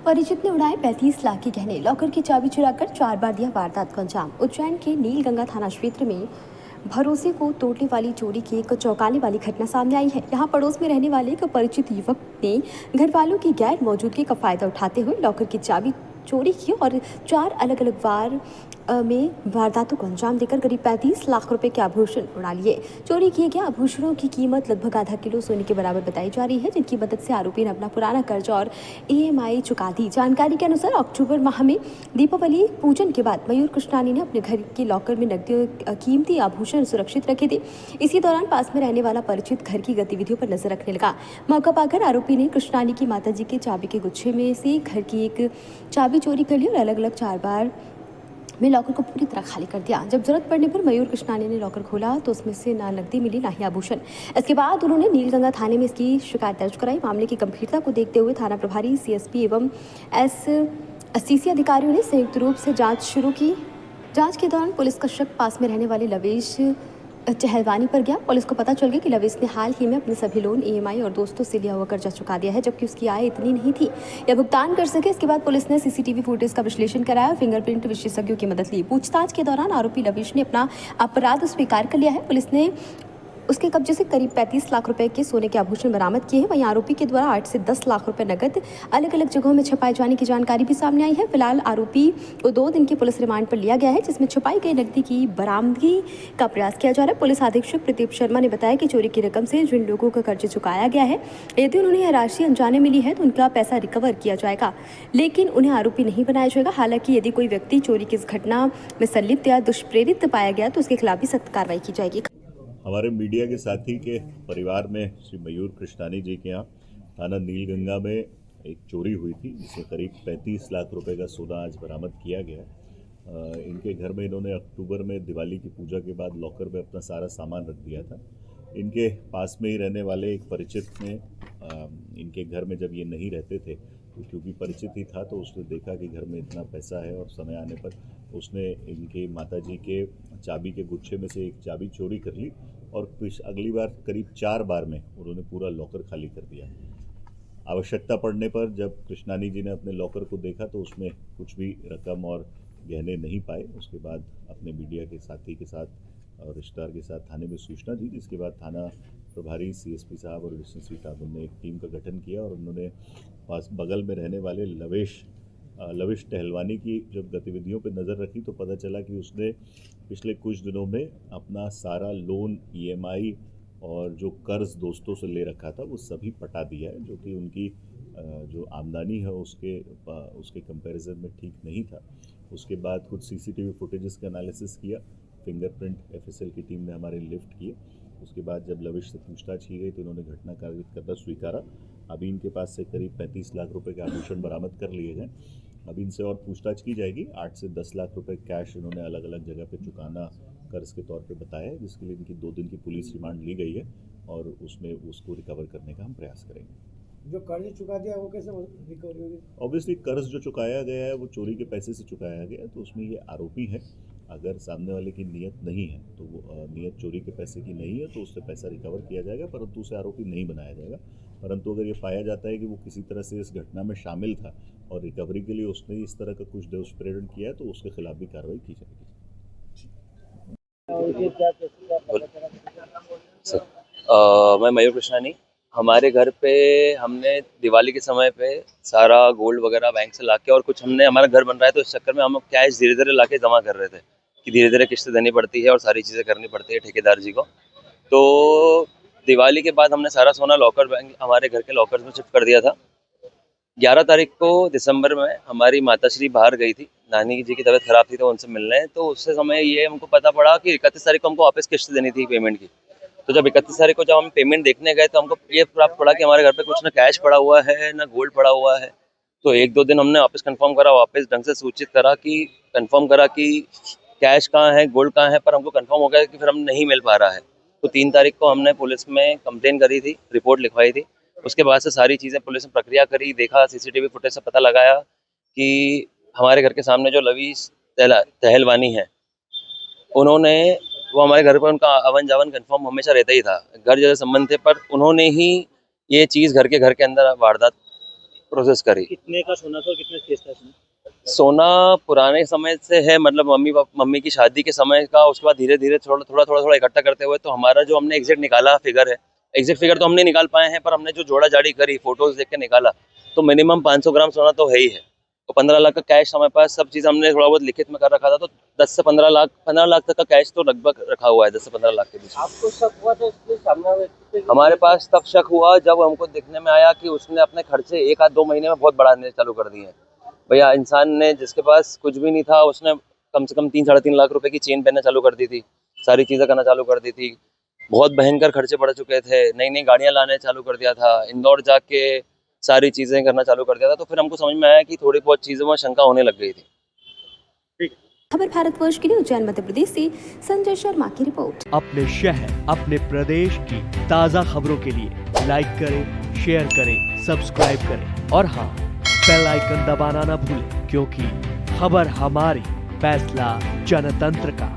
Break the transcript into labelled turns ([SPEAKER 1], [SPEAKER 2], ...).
[SPEAKER 1] परिचित ने उड़ाए 35 लाख के गहने, लॉकर की चाबी चुराकर 4 बार दिया वारदात को अंजाम। उज्जैन के नीलगंगा थाना क्षेत्र में भरोसे को तोड़ने वाली चोरी की एक चौंकाने वाली घटना सामने आई है। यहाँ पड़ोस में रहने वाले एक परिचित युवक ने घर वालों की गैर मौजूदगी का फायदा उठाते हुए लॉकर की चाबी चोरी की और 4 अलग अलग बार में वारदातों को अंजाम देकर करीब 35 लाख रुपए के आभूषण उड़ा लिए। चोरी किए गए आभूषणों की कीमत लगभग आधा किलो सोने के बराबर बताई जा रही है, जिनकी मदद से आरोपी ने अपना पुराना कर्ज और EMI चुका दी। जानकारी के अनुसार अक्टूबर माह में दीपावली पूजन के बाद मयूर कृष्णानी ने अपने घर के लॉकर में नकदी कीमती आभूषण सुरक्षित रखे थे। इसी दौरान पास में रहने वाला परिचित घर की गतिविधियों पर नजर रखने लगा। मौका पाकर आरोपी ने कृष्णानी की माताजी के चाबी के गुच्छे में से घर की एक चाबी चोरी कर ली और अलग अलग 4 बार में लॉकर को पूरी तरह खाली कर दिया। जब जरूरत पड़ने पर मयूर कृष्णानी ने लॉकर खोला तो उसमें से ना नकदी मिली ना ही आभूषण। इसके बाद उन्होंने नीलगंगा थाने में इसकी शिकायत दर्ज कराई। मामले की गंभीरता को देखते हुए थाना प्रभारी CSP एवं SCC अधिकारियों ने संयुक्त रूप से जांच शुरू की। जांच के दौरान पुलिस का शक पास में रहने वाले लवेश टहलवानी पर गया। पुलिस को पता चल गया कि लवेश ने हाल ही में अपने सभी लोन, EMI और दोस्तों से लिया हुआ कर्जा चुका दिया है, जबकि उसकी आय इतनी नहीं थी या भुगतान कर सके। इसके बाद पुलिस ने CCTV फुटेज का विश्लेषण कराया, फिंगरप्रिंट विशेषज्ञों की मदद ली। पूछताछ के दौरान आरोपी लवेश ने अपना अपराध स्वीकार कर लिया है। पुलिस ने उसके कब्जे से करीब 35 लाख रुपए के सोने के आभूषण बरामद किए हैं। वहीं आरोपी के द्वारा 8 से 10 लाख रुपए नकद अलग अलग जगहों में छुपाए जाने की जानकारी भी सामने आई है। फिलहाल आरोपी को 2 दिन के पुलिस रिमांड पर लिया गया है, जिसमें छुपाई गई नकदी की बरामदगी का प्रयास किया जा रहा है। पुलिस अधीक्षक प्रदीप शर्मा ने बताया कि चोरी की रकम से जिन लोगों का कर्ज चुकाया गया है, यदि उन्हें यह राशि अनजाने मिली है तो उनका पैसा रिकवर किया जाएगा, लेकिन उन्हें आरोपी नहीं बनाया जाएगा। हालांकि यदि कोई व्यक्ति चोरी की इस घटना में संलिप्त या दुष्प्रेरित पाया गया तो उसके खिलाफ भी सख्त कार्रवाई की जाएगी।
[SPEAKER 2] हमारे मीडिया के साथी के परिवार में श्री मयूर कृष्णानी जी के यहाँ थाना नीलगंगा में एक चोरी हुई थी, जिसमें करीब 35 लाख रुपए का सोना आज बरामद किया गया। इनके घर में इन्होंने अक्टूबर में दिवाली की पूजा के बाद लॉकर में अपना सारा सामान रख दिया था। इनके पास में ही रहने वाले एक परिचित ने इनके घर में जब ये नहीं रहते थे तो क्योंकि परिचित ही था तो उसने देखा कि घर में इतना पैसा है और समय आने पर उसने इनके माताजी के चाबी के गुच्छे में से एक चाबी चोरी कर ली और अगली बार करीब 4 बार में उन्होंने पूरा लॉकर खाली कर दिया। आवश्यकता पड़ने पर जब कृष्णानी जी ने अपने लॉकर को देखा तो उसमें कुछ भी रकम और गहने नहीं पाए। उसके बाद अपने मीडिया के साथी के साथ और रिश्तेदार के साथ थाने में सूचना दी, जिसके बाद थाना प्रभारी CSP साहब और एडिशनल साहब ने एक टीम का गठन किया और उन्होंने पास बगल में रहने वाले लवेश टहलवानी की जब गतिविधियों पर नज़र रखी तो पता चला कि उसने पिछले कुछ दिनों में अपना सारा लोन, EMI और जो कर्ज दोस्तों से ले रखा था वो सभी पटा दिया है, जो कि उनकी जो आमदनी है उसके कंपैरिजन में ठीक नहीं था। उसके बाद कुछ CCTV फुटेजेस का एनालिसिस किया, फिंगरप्रिंट FSL की टीम ने हमारे लिफ्ट किए। उसके बाद जब लवेश से पूछताछ की गई तो उन्होंने घटना कार्य करना स्वीकारा। अभी इनके पास से करीब 35 लाख रुपए के आभूषण बरामद कर लिए गए। अभी इनसे और पूछताछ की जाएगी। 8 से 10 लाख रुपए कैश इन्होंने अलग अलग जगह पे चुकाना कर्ज के तौर पे बताया है, जिसके लिए इनकी 2 दिन की पुलिस रिमांड ली गई है और उसमें उसको रिकवर करने का हम प्रयास करेंगे।
[SPEAKER 3] जो कर्ज चुका दिया वो कैसे रिकवरी होगी?
[SPEAKER 2] ऑब्वियसली कर्ज जो चुकाया गया है वो चोरी के पैसे से चुकाया गया है, तो उसमें ये आरोपी है। अगर सामने वाले की नीयत नहीं है तो वो नीयत चोरी के पैसे की नहीं है तो उससे पैसा रिकवर किया जाएगा, परंतु उसे आरोपी नहीं बनाया जाएगा। परंतु अगर ये पाया जाता है कि वो किसी तरह से इस घटना में शामिल था और रिकवरी के लिए उसने इस तरह का कुछ दुष्प्रेरण किया है तो उसके खिलाफ भी कार्रवाई की जाएगी।
[SPEAKER 4] मैं मयूर कृष्णानी। हमारे घर पे हमने दिवाली के समय पे सारा गोल्ड वगैरह बैंक से लाके और कुछ हमने हमारा घर बन रहा है तो इस चक्कर में हम कैश धीरे धीरे लाके जमा कर रहे थे कि धीरे धीरे किस्तें देनी पड़ती है और सारी चीज़ें करनी पड़ती है ठेकेदार जी को। तो दिवाली के बाद हमने सारा सोना लॉकर बैंक हमारे घर के लॉकर में शिफ्ट कर दिया था। 11 तारीख को दिसंबर में हमारी माताश्री बाहर गई थी, नानी जी की तबीयत खराब थी तो उनसे मिलने, तो उससे समय ये हमको पता पड़ा कि 31 तारीख को हमको वापस किस्त देनी थी पेमेंट की। तो जब 31 तारीख को जब हम पेमेंट देखने गए तो हमको ये प्राप्त पड़ा कि हमारे घर पे कुछ ना कैश पड़ा हुआ है ना गोल्ड पड़ा हुआ है। तो 1-2 दिन हमने वापस कंफर्म करा, वापस ढंग से सूचित करा कि कंफर्म करा कि कैश कहाँ है, गोल्ड कहाँ है, पर हमको कंफर्म हो गया कि फिर हम नहीं मिल पा रहा है। तो 3 तारीख को हमने पुलिस में कंप्लेन करी थी, रिपोर्ट लिखवाई थी। उसके बाद से सारी चीज़ें पुलिस ने प्रक्रिया करी, देखा, CCTV फुटेज से पता लगाया कि हमारे घर के सामने जो लवीस टहलवानी है उन्होंने वो हमारे घर पर उनका आवन जावन कंफर्म हमेशा रहता ही था, घर जैसे संबंध थे, पर उन्होंने ही ये चीज़ घर के अंदर वारदात प्रोसेस करी।
[SPEAKER 5] कितने का सोना था और कितना केस था इसमें?
[SPEAKER 4] सोना पुराने समय से है, मतलब मम्मी की शादी के समय का, उसके बाद धीरे धीरे थोड़ा इकट्ठा करते हुए, तो हमारा जो हमने एग्जैक्ट निकाला फिगर है, एग्जैक्ट फिगर तो हमने निकाल पाए हैं, पर हमने जो जोड़ा जाड़ी करी, फोटोज देख के निकाला, तो मिनिमम 500 ग्राम सोना तो है ही है। तो 15 लाख का कैश हमारे पास, सब चीज़ हमने थोड़ा बहुत लिखित में कर रखा था, तो 10 से 15 लाख तक का कैश तो लगभग रखा हुआ है, 10 से 15 लाख के बीच।
[SPEAKER 5] आपको शक हुआ था इसलिए सामने व्यक्ति पे?
[SPEAKER 4] हमारे पास तब शक हुआ जब हमको देखने में आया कि उसने अपने खर्चे 1 आध 2 महीने में बहुत बढ़ाने चालू कर दिए हैं। भैया, इंसान ने जिसके पास कुछ भी नहीं था, उसने कम से कम 3-3.5 लाख रुपए की चेन पहनना चालू कर दी थी, सारी चीज़ें करना चालू कर दी थी, बहुत भयंकर खर्चे बढ़ चुके थे, नई नई गाड़ियाँ लाने चालू कर दिया था, इंदौर जाके सारी चीज़ें करना चालू कर दिया था। तो फिर हमको समझ में आया कि थोड़ी बहुत चीज़ों में शंका होने लग गई थी।
[SPEAKER 1] खबर भारतवर्ष के लिए उज्जैन मध्य प्रदेश से संजय शर्मा की रिपोर्ट।
[SPEAKER 6] अपने शहर, अपने प्रदेश की ताज़ा खबरों के लिए लाइक करें, शेयर करें, सब्सक्राइब करें और हाँ, बेल आइकन दबाना ना भूलें, क्योंकि खबर हमारी, फैसला जनतंत्र का।